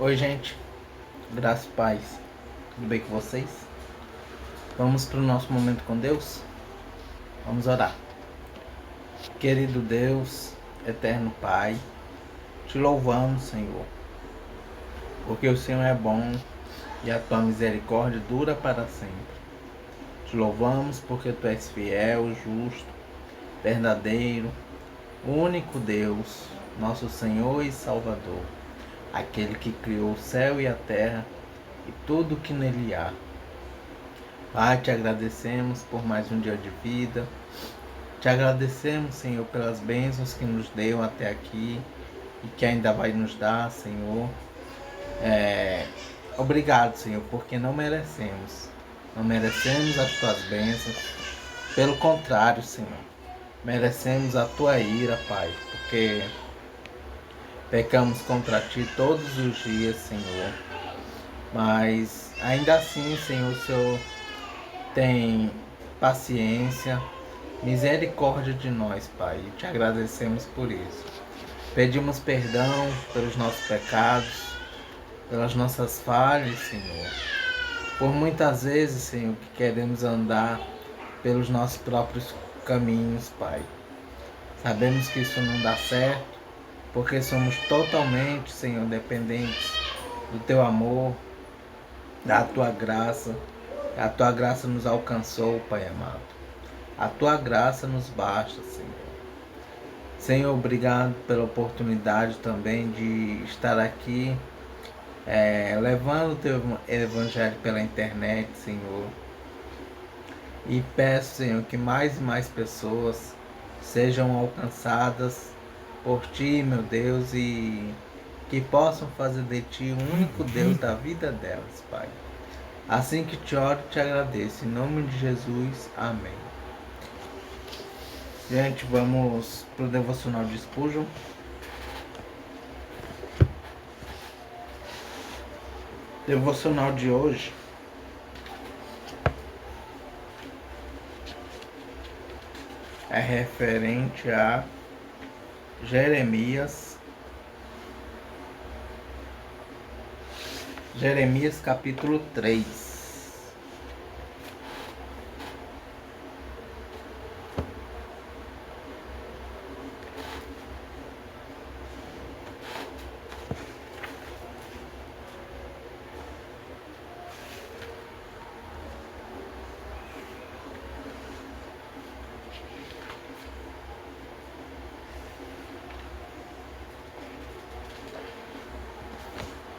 Oi, gente, graças e paz, tudo bem com vocês? Vamos para o nosso momento com Deus? Vamos orar. Querido Deus, eterno Pai, te louvamos, Senhor, porque o Senhor é bom e a tua misericórdia dura para sempre. Te louvamos porque tu és fiel, justo, verdadeiro, único Deus, nosso Senhor e Salvador, aquele que criou o céu e a terra e tudo que nele há. Pai, te agradecemos por mais um dia de vida. Te agradecemos, Senhor, pelas bênçãos que nos deu até aqui e que ainda vai nos dar, Senhor. Obrigado, Senhor, porque não merecemos. Não merecemos as tuas bênçãos. Pelo contrário, Senhor, merecemos a tua ira, Pai, porque pecamos contra ti todos os dias, Senhor. Mas ainda assim, Senhor, o Senhor tem paciência, misericórdia de nós, Pai, e te agradecemos por isso. Pedimos perdão pelos nossos pecados, pelas nossas falhas, Senhor. Por muitas vezes, Senhor, que queremos andar pelos nossos próprios caminhos, Pai. Sabemos que isso não dá certo, porque somos totalmente, Senhor, dependentes do Teu amor, da Tua graça. A Tua graça nos alcançou, Pai amado. A Tua graça nos basta, Senhor. Senhor, obrigado pela oportunidade também de estar aqui, levando o Teu Evangelho pela internet, Senhor. E peço, Senhor, que mais e mais pessoas sejam alcançadas por Ti, meu Deus, e que possam fazer de Ti o único Deus da vida delas, Pai. Assim que te oro e te agradeço. Em nome de Jesus, amém. Gente, vamos para o devocional de Spurgeon. Devocional de hoje é referente a Jeremias capítulo 3.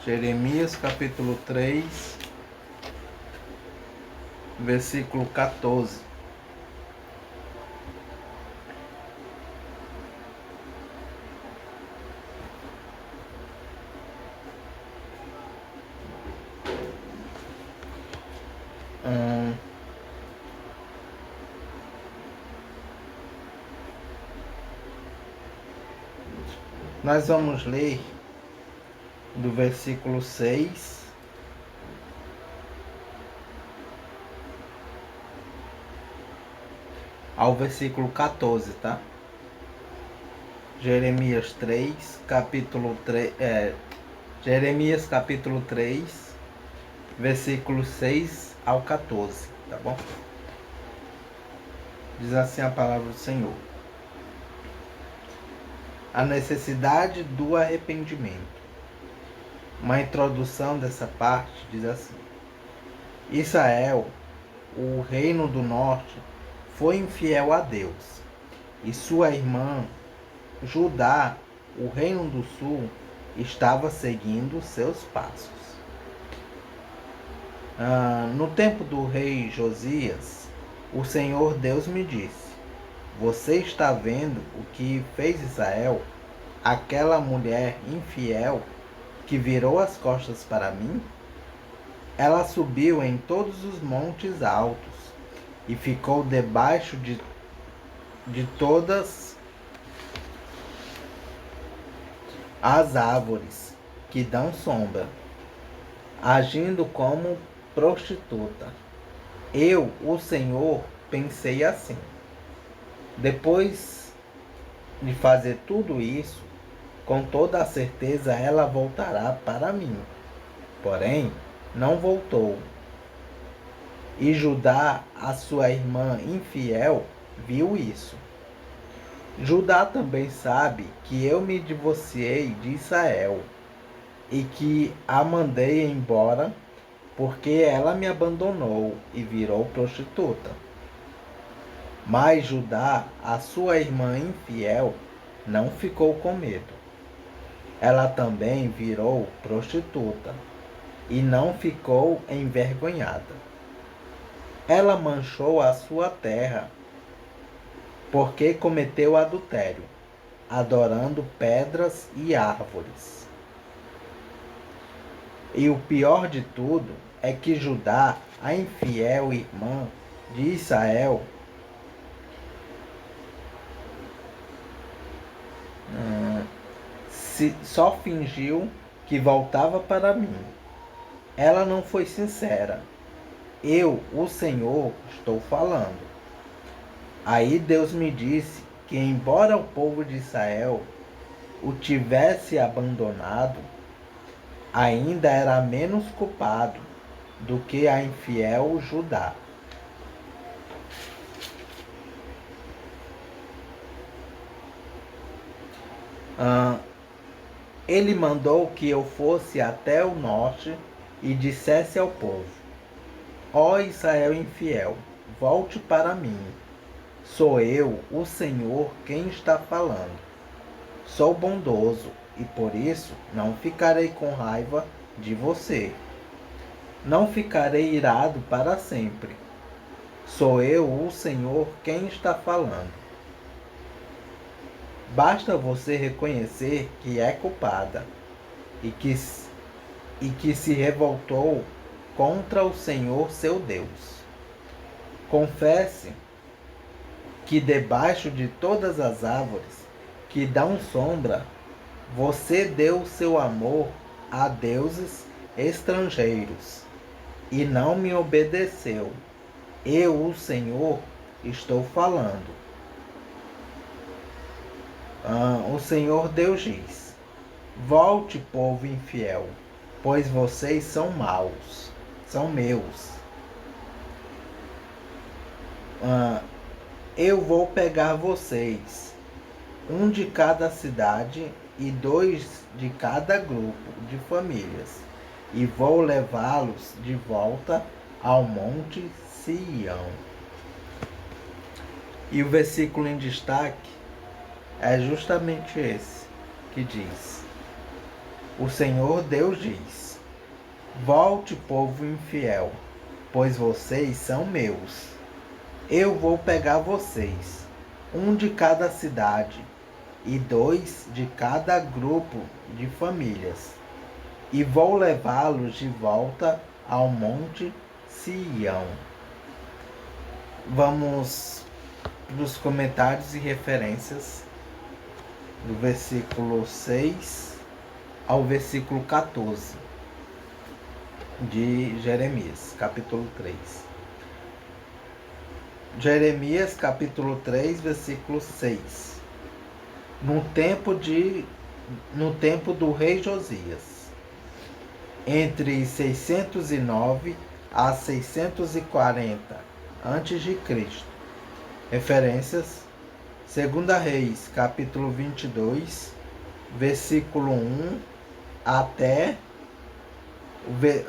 Jeremias capítulo 3, versículo 14. Nós vamos ler do versículo 6 ao versículo 14, tá? Jeremias 3, Jeremias capítulo 3, versículo 6 ao 14, tá bom? Diz assim a palavra do Senhor: a necessidade do arrependimento. Uma introdução dessa parte diz assim: Israel, o reino do norte, foi infiel a Deus, e sua irmã, Judá, o reino do sul, estava seguindo seus passos. No tempo do rei Josias, o Senhor Deus me disse: você está vendo o que fez Israel, aquela mulher infiel que virou as costas para mim? Ela subiu em todos os montes altos e ficou debaixo de todas as árvores que dão sombra, agindo como prostituta. Eu, o Senhor, pensei assim: depois de fazer tudo isso, com toda a certeza ela voltará para mim. Porém, não voltou. E Judá, a sua irmã infiel, viu isso. Judá também sabe que eu me divorciei de Israel e que a mandei embora porque ela me abandonou e virou prostituta. Mas Judá, a sua irmã infiel, não ficou com medo. Ela também virou prostituta e não ficou envergonhada. Ela manchou a sua terra porque cometeu adultério, adorando pedras e árvores. E o pior de tudo é que Judá, a infiel irmã de Israel, só fingiu que voltava para mim. Ela não foi sincera. Eu, o Senhor, estou falando. Aí Deus me disse que, embora o povo de Israel o tivesse abandonado, ainda era menos culpado do que a infiel Judá. Ele mandou que eu fosse até o norte e dissesse ao povo: Ó Israel infiel, volte para mim. Sou eu, o Senhor, quem está falando. Sou bondoso e por isso não ficarei com raiva de você. Não ficarei irado para sempre. Sou eu, o Senhor, quem está falando. Basta você reconhecer que é culpada e que se revoltou contra o Senhor seu Deus. Confesse que debaixo de todas as árvores que dão sombra, você deu seu amor a deuses estrangeiros e não me obedeceu. Eu, o Senhor, estou falando. O Senhor Deus diz: Volte, povo infiel, pois vocês são maus, são meus. Eu vou pegar vocês, um de cada cidade e 2 de cada grupo de famílias, e vou levá-los de volta ao monte Sião. E o versículo em destaque é justamente esse, que diz: O Senhor Deus diz: Volte, povo infiel, pois vocês são meus. Eu vou pegar vocês, um de cada cidade e 2 de cada grupo de famílias, e vou levá-los de volta ao monte Sião. Vamos para os comentários e referências do versículo 6 ao versículo 14 de Jeremias, capítulo 3. Jeremias, capítulo 3, versículo 6. No tempo do rei Josias, entre 609 a 640 a.C. Referências: 2 Reis, capítulo 22, versículo 1 até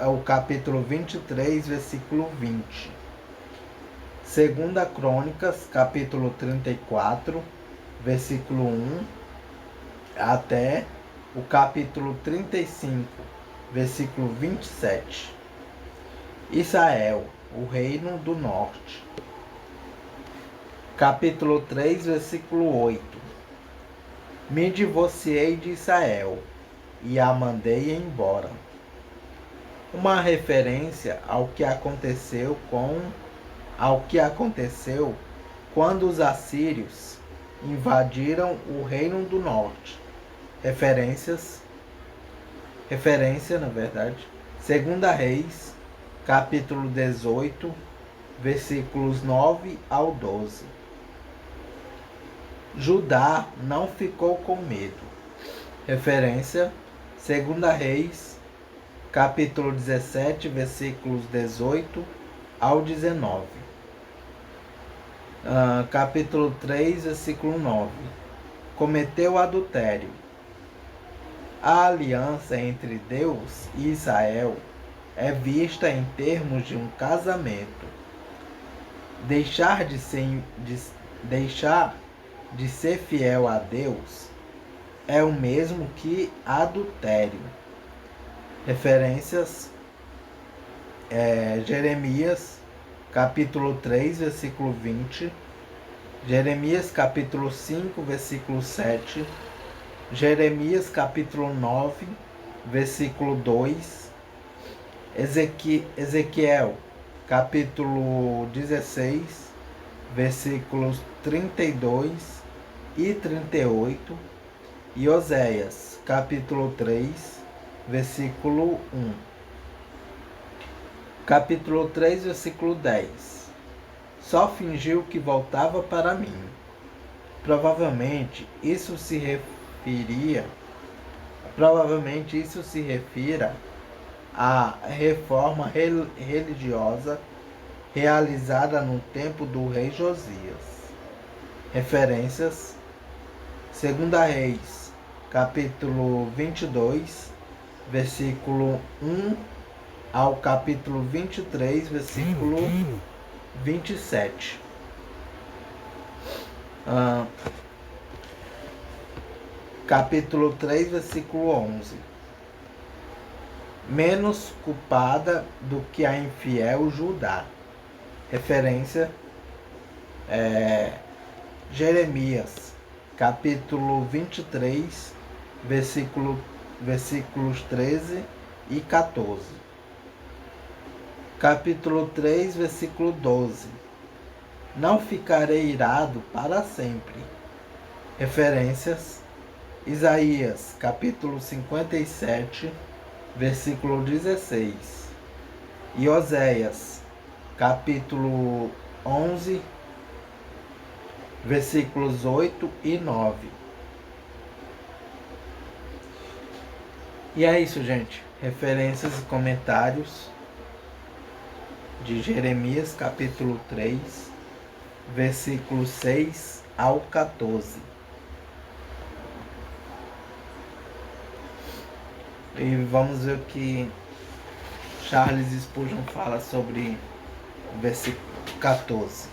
o capítulo 23, versículo 20. 2 Crônicas, capítulo 34, versículo 1 até o capítulo 35, versículo 27. Israel, o reino do norte. Capítulo 3, versículo 8. Me divorciei de Israel e a mandei embora. Uma referência ao que aconteceu quando os assírios invadiram o reino do norte. Referência, na verdade, 2 Reis, capítulo 18, versículos 9 ao 12. Judá não ficou com medo. Referência: 2 Reis, capítulo 17, versículos 18 ao 19. Capítulo 3, versículo 9. Cometeu adultério. A aliança entre Deus e Israel é vista em termos de um casamento. Deixar de ser fiel a Deus é o mesmo que adultério. Referências: Jeremias, capítulo 3, versículo 20. Jeremias, capítulo 5, versículo 7. Jeremias, capítulo 9, versículo 2. Ezequiel, capítulo 16, versículos 32 e 38. E Oséias, capítulo 3, versículo 1. Capítulo 3, versículo 10. Só fingiu que voltava para mim. Provavelmente isso se refira à reforma religiosa realizada no tempo do rei Josias. Referências: 2 Reis, capítulo 22, versículo 1 ao capítulo 23, versículo 27. Capítulo 3, versículo 11. Menos culpada do que a infiel Judá. Referência: Jeremias, capítulo 23, versículos 13 e 14. Capítulo 3, versículo 12. Não ficarei irado para sempre. Referências: Isaías, capítulo 57, versículo 16. E Oséias, capítulo 11, versículos 8 e 9. E é isso, gente. Referências e comentários de Jeremias, capítulo 3, versículos 6 ao 14. E vamos ver o que Charles Spurgeon fala sobre o versículo 14.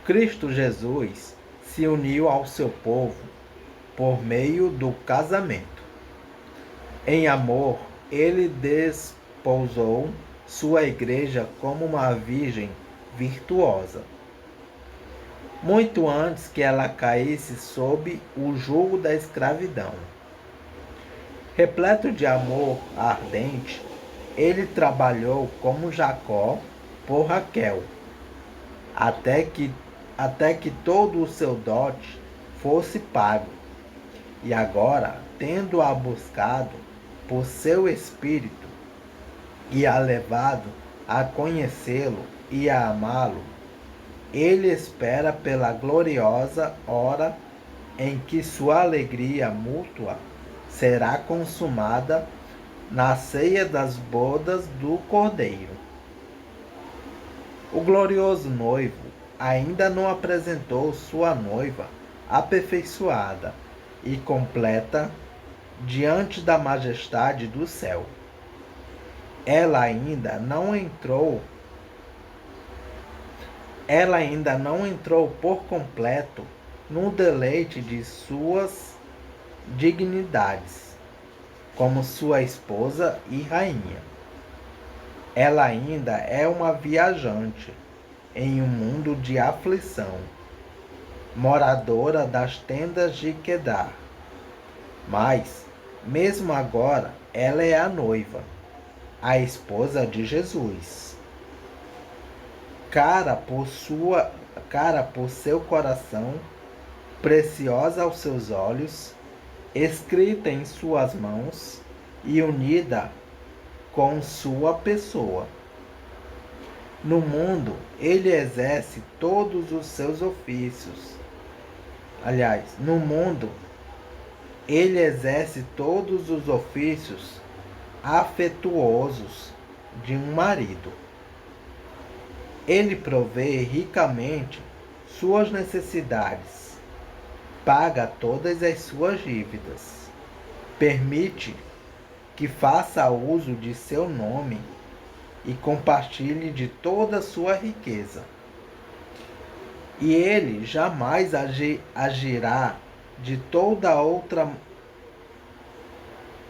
Cristo Jesus se uniu ao seu povo por meio do casamento. Em amor, ele desposou sua igreja como uma virgem virtuosa. Muito antes que ela caísse sob o jugo da escravidão. Repleto de amor ardente, ele trabalhou como Jacó por Raquel, até que todo o seu dote fosse pago. E agora, tendo-a buscado por seu espírito e a levado a conhecê-lo e a amá-lo, ele espera pela gloriosa hora em que sua alegria mútua será consumada na ceia das bodas do Cordeiro. O glorioso noivo ainda não apresentou sua noiva aperfeiçoada e completa diante da majestade do céu. Ela ainda não entrou por completo no deleite de suas dignidades, como sua esposa e rainha. Ela ainda é uma viajante em um mundo de aflição, moradora das tendas de Quedar. Mas, mesmo agora, ela é a noiva, a esposa de Jesus. Cara por seu coração, preciosa aos seus olhos, escrita em suas mãos e unida com sua pessoa. No mundo, ele exerce todos os seus ofícios Aliás, no mundo, ele exerce todos os ofícios afetuosos de um marido. Ele provê ricamente suas necessidades, paga todas as suas dívidas, permite que faça uso de seu nome e compartilhe de toda a sua riqueza. E ele jamais agirá de toda outra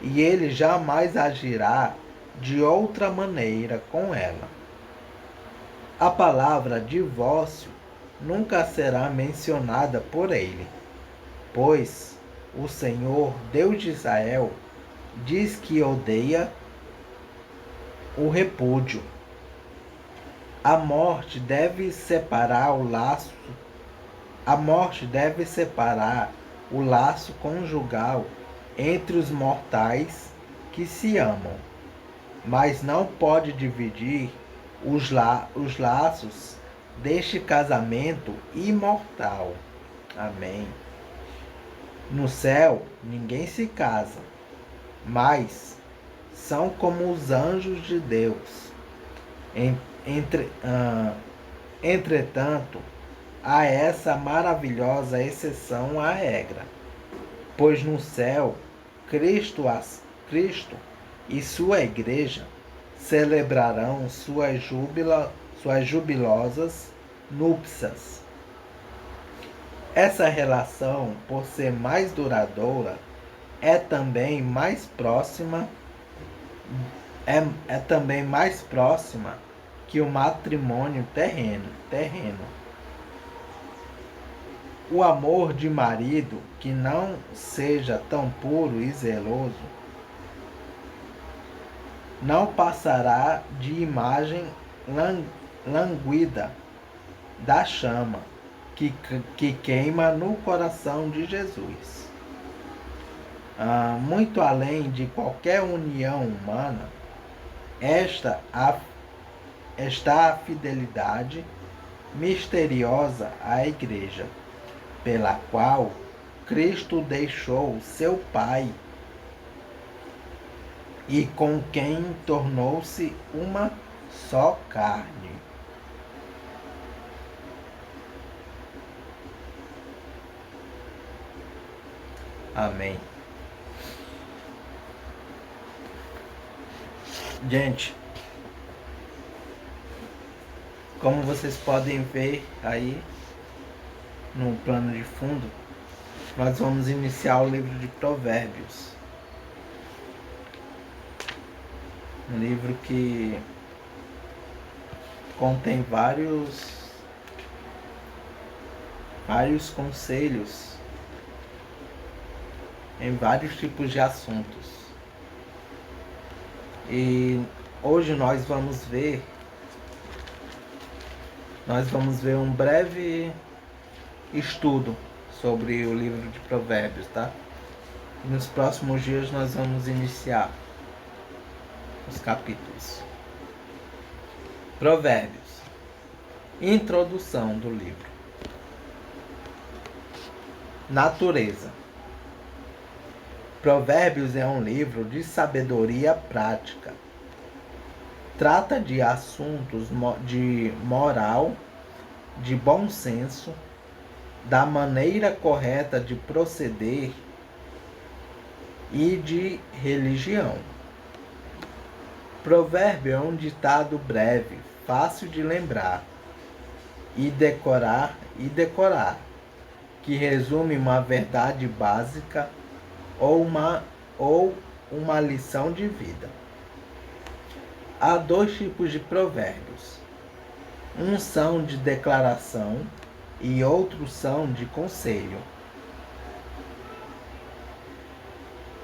e ele jamais agirá de outra maneira com ela. A palavra divórcio nunca será mencionada por ele, pois o Senhor, Deus de Israel, diz que odeia o repúdio. A morte deve separar o laço conjugal entre os mortais que se amam, mas não pode dividir os laços deste casamento imortal. Amém. No céu, ninguém se casa, mas são como os anjos de Deus. Entretanto, há essa maravilhosa exceção à regra, pois no céu, Cristo e sua igreja celebrarão suas jubilosas núpcias. Essa relação, por ser mais duradoura, é também mais próxima que o matrimônio terreno. O amor de marido que não seja tão puro e zeloso não passará de imagem languida da chama que queima no coração de Jesus. Muito além de qualquer união humana, está a fidelidade misteriosa à Igreja, pela qual Cristo deixou seu Pai e com quem tornou-se uma só carne. Amém. Gente, como vocês podem ver aí no plano de fundo, nós vamos iniciar o livro de Provérbios. Um livro que contém vários conselhos em vários tipos de assuntos. E hoje nós vamos ver um breve estudo sobre o livro de Provérbios, tá? E nos próximos dias nós vamos iniciar os capítulos. Provérbios. Introdução do livro. Natureza. Provérbios é um livro de sabedoria prática. Trata de assuntos de moral, de bom senso, da maneira correta de proceder e de religião. Provérbio é um ditado breve, fácil de lembrar e decorar, que resume uma verdade básica ou uma lição de vida. Há dois tipos de provérbios. Uns são de declaração e outros são de conselho.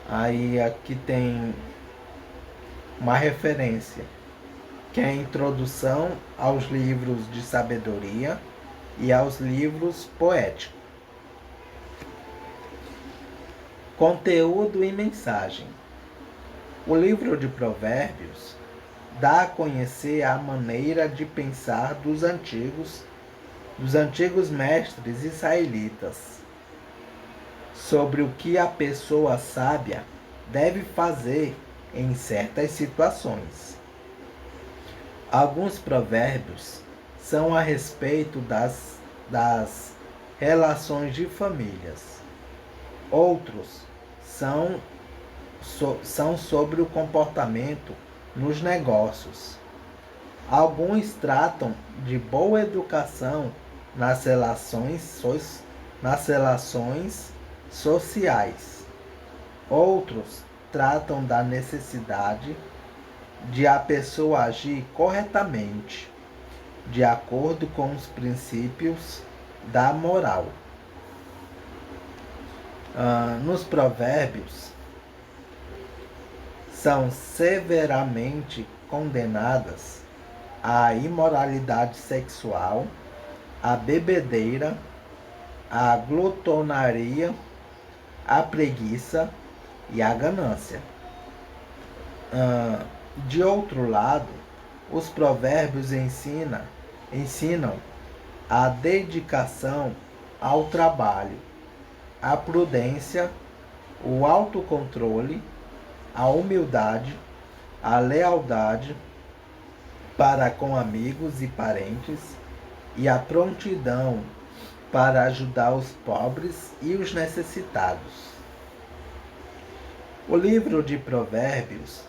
Aí aqui tem uma referência, que é a introdução aos livros de sabedoria e aos livros poéticos. Conteúdo e mensagem. O livro de Provérbios dá a conhecer a maneira de pensar dos antigos mestres israelitas, sobre o que a pessoa sábia deve fazer em certas situações. Alguns provérbios são a respeito das relações de famílias. Outros são sobre o comportamento nos negócios. Alguns tratam de boa educação nas relações sociais. Outros tratam da necessidade de a pessoa agir corretamente, de acordo com os princípios da moral. Nos provérbios, são severamente condenadas a imoralidade sexual, a bebedeira, a glutonaria, a preguiça e a ganância. De outro lado, os provérbios ensinam a dedicação ao trabalho, a prudência, o autocontrole, a humildade, a lealdade para com amigos e parentes e a prontidão para ajudar os pobres e os necessitados. O livro de Provérbios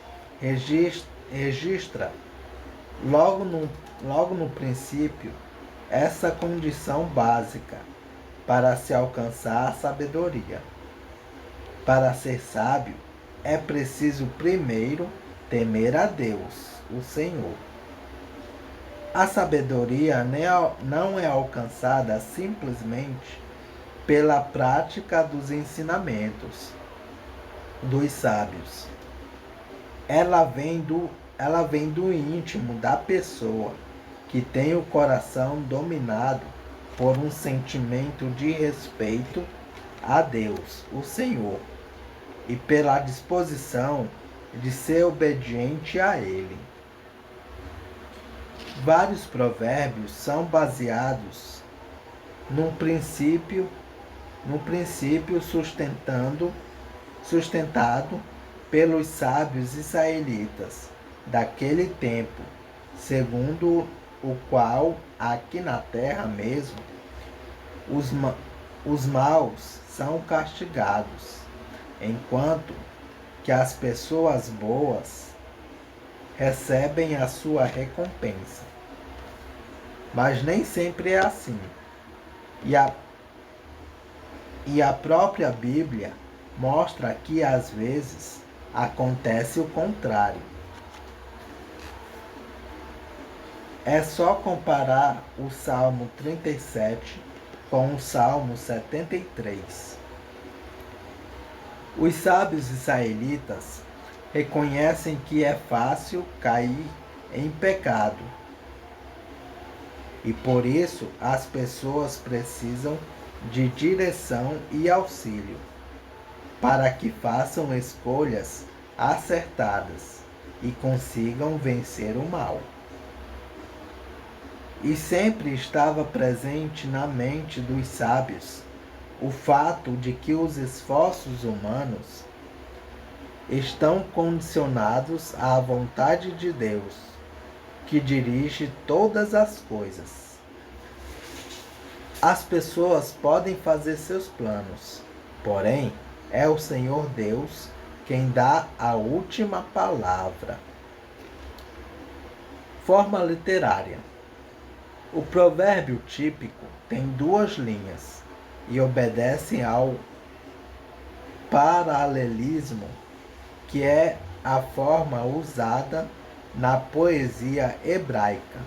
registra logo no princípio essa condição básica para se alcançar a sabedoria. Para ser sábio, é preciso primeiro temer a Deus, o Senhor. A sabedoria não é alcançada simplesmente pela prática dos ensinamentos dos sábios. Ela vem do íntimo da pessoa, que tem o coração dominado por um sentimento de respeito a Deus, o Senhor, e pela disposição de ser obediente a Ele. Vários provérbios são baseados num princípio sustentado pelos sábios israelitas daquele tempo, segundo o qual aqui na terra mesmo os maus são castigados, enquanto que as pessoas boas recebem a sua recompensa. Mas nem sempre é assim. E a própria Bíblia mostra que às vezes acontece o contrário. É só comparar o Salmo 37 com o Salmo 73. Os sábios israelitas reconhecem que é fácil cair em pecado. E por isso as pessoas precisam de direção e auxílio para que façam escolhas acertadas e consigam vencer o mal. E sempre estava presente na mente dos sábios o fato de que os esforços humanos estão condicionados à vontade de Deus, que dirige todas as coisas. As pessoas podem fazer seus planos, porém, é o Senhor Deus quem dá a última palavra. Forma literária. O provérbio típico tem 2 linhas e obedece ao paralelismo, que é a forma usada na poesia hebraica.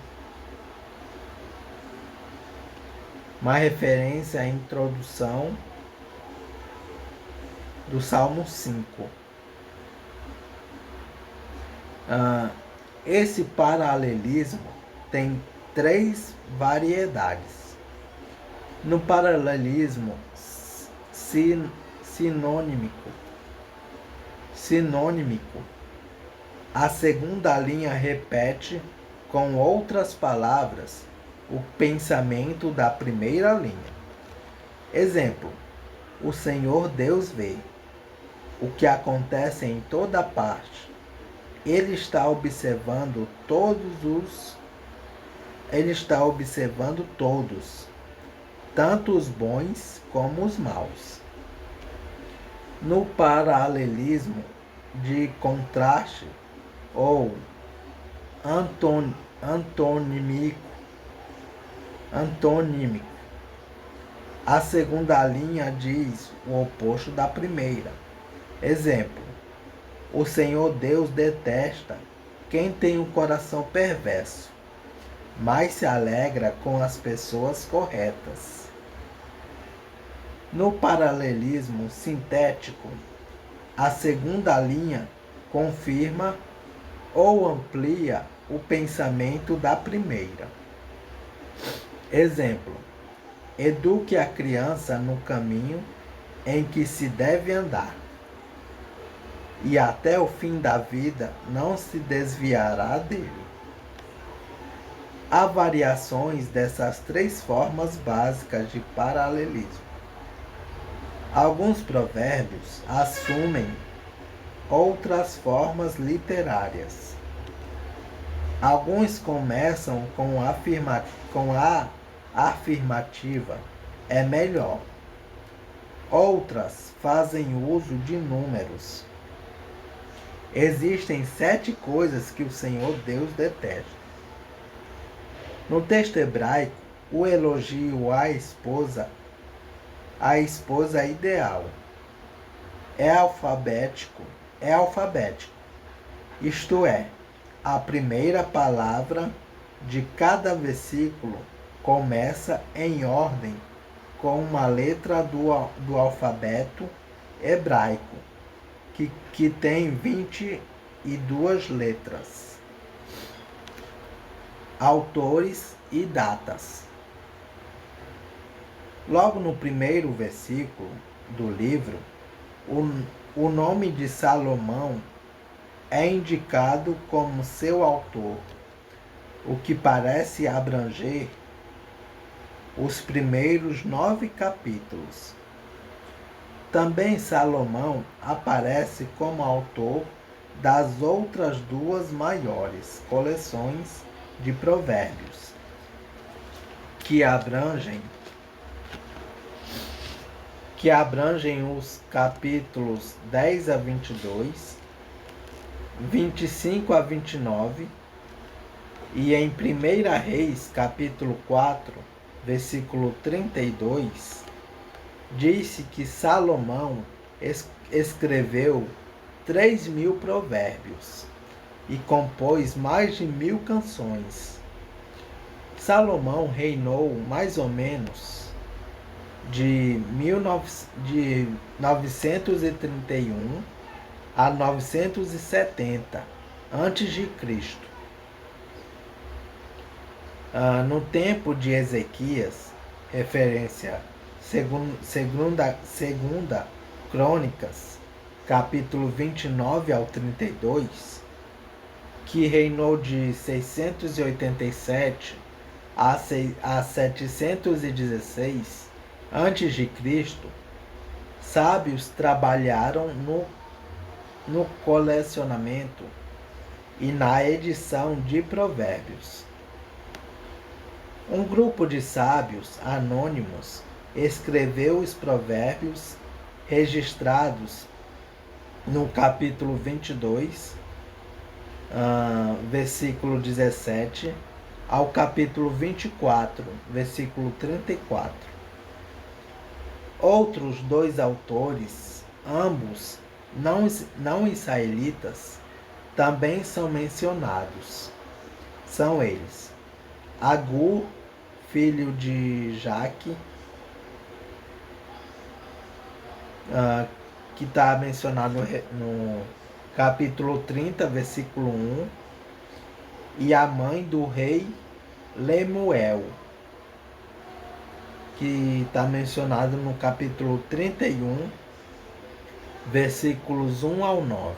Uma referência à introdução do Salmo 5. Esse paralelismo tem 3 variedades. No paralelismo sinônimico, a segunda linha repete com outras palavras o pensamento da primeira linha. Exemplo: o Senhor Deus vê o que acontece em toda parte. Ele está observando todos, tanto os bons como os maus. No paralelismo de contraste ou antonímico, a segunda linha diz o oposto da primeira. Exemplo: o Senhor Deus detesta quem tem um coração perverso, mas se alegra com as pessoas corretas. No paralelismo sintético, a segunda linha confirma ou amplia o pensamento da primeira. Exemplo: eduque a criança no caminho em que se deve andar, e até o fim da vida não se desviará dele. Há variações dessas três formas básicas de paralelismo. Alguns provérbios assumem outras formas literárias. Alguns começam com a afirmativa é melhor. Outras fazem uso de números. Existem 7 coisas que o Senhor Deus detesta. No texto hebraico, o elogio à esposa ideal é alfabético, isto é, a primeira palavra de cada versículo começa em ordem com uma letra do alfabeto hebraico, que tem 22 letras. Autores e datas. Logo no primeiro versículo do livro, o nome de Salomão é indicado como seu autor, o que parece abranger os primeiros 9 capítulos. Também Salomão aparece como autor das outras 2 maiores coleções de provérbios, que abrangem os capítulos 10 a 22, 25 a 29, e em 1 Reis, capítulo 4, versículo 32, disse que Salomão escreveu 3.000 provérbios e compôs mais de 1.000 canções. Salomão reinou mais ou menos de 931 a 970 a.C. No tempo de Ezequias, referência segunda Crônicas, capítulo 29 ao 32, que reinou de 687 a 716 a.C., sábios trabalharam no colecionamento e na edição de provérbios. Um grupo de sábios anônimos escreveu os provérbios registrados no capítulo 22, versículo 17, ao capítulo 24, versículo 34. Outros 2 autores, ambos não israelitas, também são mencionados. São eles: Agur, filho de Jaque, que está mencionado no capítulo 30, versículo 1, e a mãe do rei Lemuel, que está mencionado no capítulo 31, versículos 1 ao 9.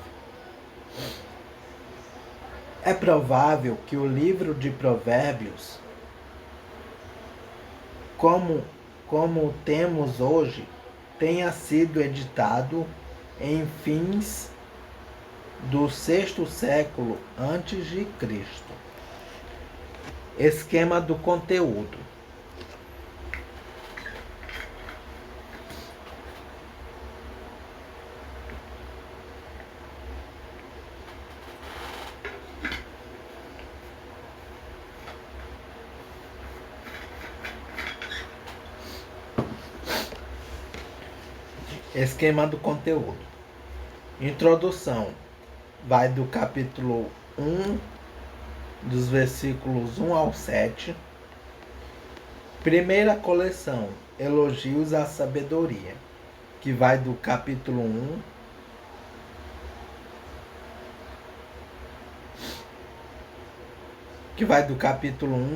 É provável que o livro de Provérbios, como temos hoje, tenha sido editado em fins do sexto século antes de Cristo. Esquema do conteúdo. Esquema do conteúdo. Introdução. Vai do capítulo 1, dos versículos 1 ao 7. Primeira coleção, Elogios à Sabedoria, que vai do capítulo 1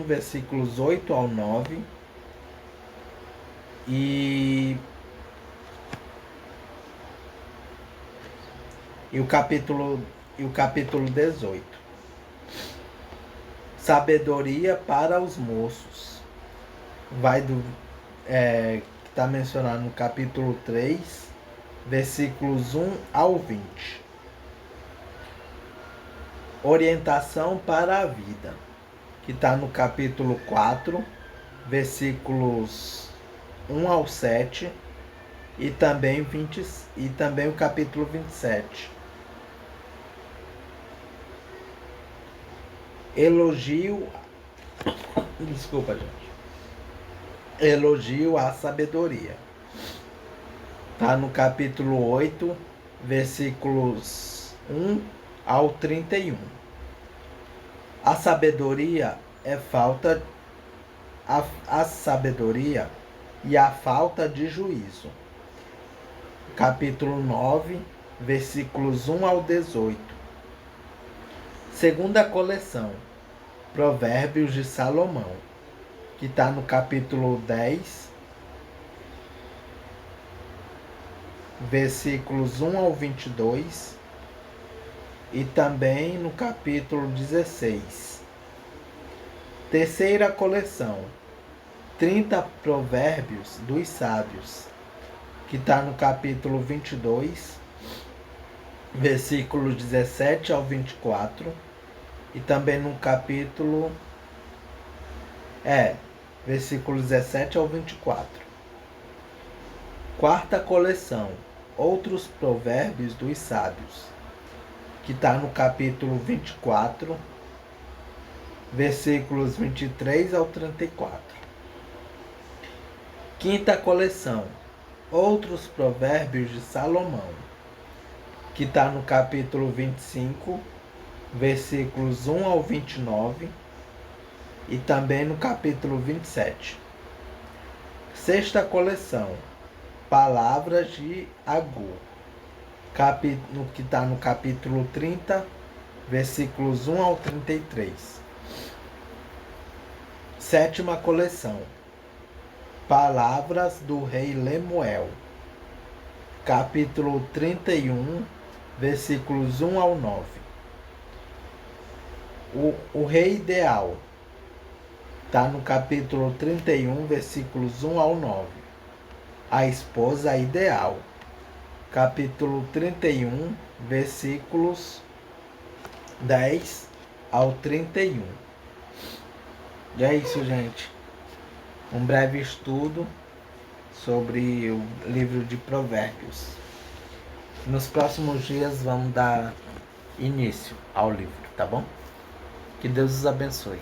versículos 8 ao 9. E o capítulo 18. Sabedoria para os moços. Vai do que está mencionado no capítulo 3, versículos 1 ao 20. Orientação para a vida, que está no capítulo 4, versículos 1 ao 7, e também o capítulo 27. Elogio à sabedoria. Está no capítulo 8, versículos 1 ao 31. A sabedoria é a sabedoria e a falta de juízo. Capítulo 9, versículos 1 ao 18. Segunda coleção, Provérbios de Salomão, que está no capítulo 10, versículos 1 ao 22, e também no capítulo 16. Terceira coleção, 30 Provérbios dos Sábios, que está no capítulo 22, versículos 17 ao 24, e também no capítulo versículos 17 ao 24. Quarta coleção, Outros Provérbios dos Sábios, que está no capítulo 24, versículos 23 ao 34. Quinta coleção, Outros Provérbios de Salomão, que está no capítulo 25, versículos 1 ao 29, e também no capítulo 27. Sexta coleção, Palavras de Agur, que está no capítulo 30, versículos 1 ao 33. Sétima coleção, Palavras do Rei Lemuel, capítulo 31, versículos 1 ao 9. O Rei Ideal está no capítulo 31, versículos 1 ao 9. A Esposa Ideal, capítulo 31, versículos 10 ao 31. E é isso, gente. Um breve estudo sobre o livro de Provérbios. Nos próximos dias vamos dar início ao livro, tá bom? Que Deus os abençoe.